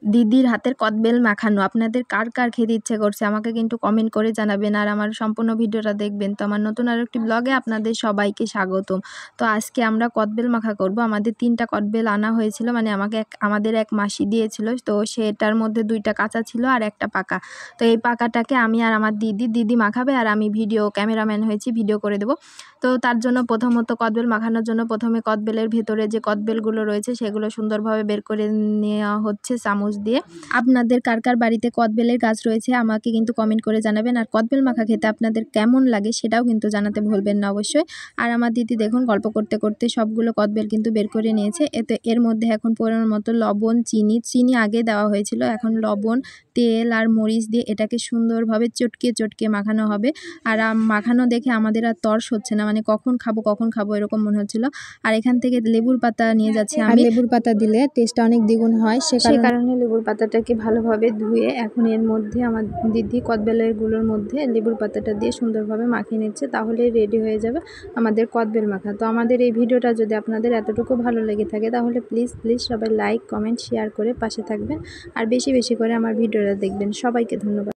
দিদির হাতের কদবেল মাখানো। আপনাদের কার কার খেতে ইচ্ছে করছে আমাকে কিন্তু কমেন্ট করে জানাবেন, আর আমার সম্পূর্ণ ভিডিওটা দেখবেন। তো আমার নতুন আরেকটি ব্লগে আপনাদের সবাইকে স্বাগতম। তো আজকে আমরা কদবেল মাখা করব। আমাদের 3টা কদবেল আনা হয়েছিল, মানে আমাদের এক মাসি দিয়েছিল। তো সেটার মধ্যে 2টা কাঁচা ছিল আর একটা পাকা। তো এই পাকাটাকে আমি আর আমার দিদি মাখাবে, আর আমি ক্যামেরাম্যান হয়েছি, ভিডিও করে দেবো। তো তার জন্য প্রথমত কদবেল মাখানোর জন্য প্রথমে কদবেলের ভেতরে যে কদবেলগুলো রয়েছে সেগুলো সুন্দরভাবে বের করে নেওয়া হচ্ছে চামচ দিয়ে। আপনাদের কার কার বাড়িতে কদবেলের গাছ রয়েছে আমাকে কিন্তু কমেন্ট করে জানাবেন, আর কদবেল মাখা খেতে আপনাদের কেমন লাগে সেটাও কিন্তু জানাতে ভুলবেন না অবশ্যই। আর আমার দিদি দেখুন গল্প করতে করতে সবগুলো কদবেল কিন্তু বের করে নিয়েছে। এর মধ্যে এখন পরিমাণ মতো লবণ, চিনি আগে দেওয়া হয়েছিল, এখন লবণ, তেল আর মরিচ দিয়ে এটাকে সুন্দরভাবে চটকে মাখানো হবে। আর মাখানো দেখে আমাদের আর তর্স হচ্ছে না, মানে কখন খাবো এরকম মনে হচ্ছিল। আর এখান থেকে লেবুর পাতা নিয়ে যাচ্ছি আমি। লেবুর পাতা দিলে টেস্টটা অনেক দ্বিগুণ হয়, সে কারণে লেবুর পাতাটাকে ভালোভাবে ধুয়ে এখন এর মধ্যে আমার দিদি কদবেলেরগুলোর মধ্যে লেবুর পাতাটা দিয়ে সুন্দরভাবে মাখিয়ে নিচ্ছে, তাহলে রেডি হয়ে যাবে আমাদের কদবেল মাখা। তো আমাদের এই ভিডিওটা যদি আপনাদের এতটুকু ভালো লেগে থাকে তাহলে প্লিজ সবাই লাইক, কমেন্ট, শেয়ার করে পাশে থাকবেন, আর বেশি করে আমার ভিডিওটা দেখবেন। সবাইকে ধন্যবাদ।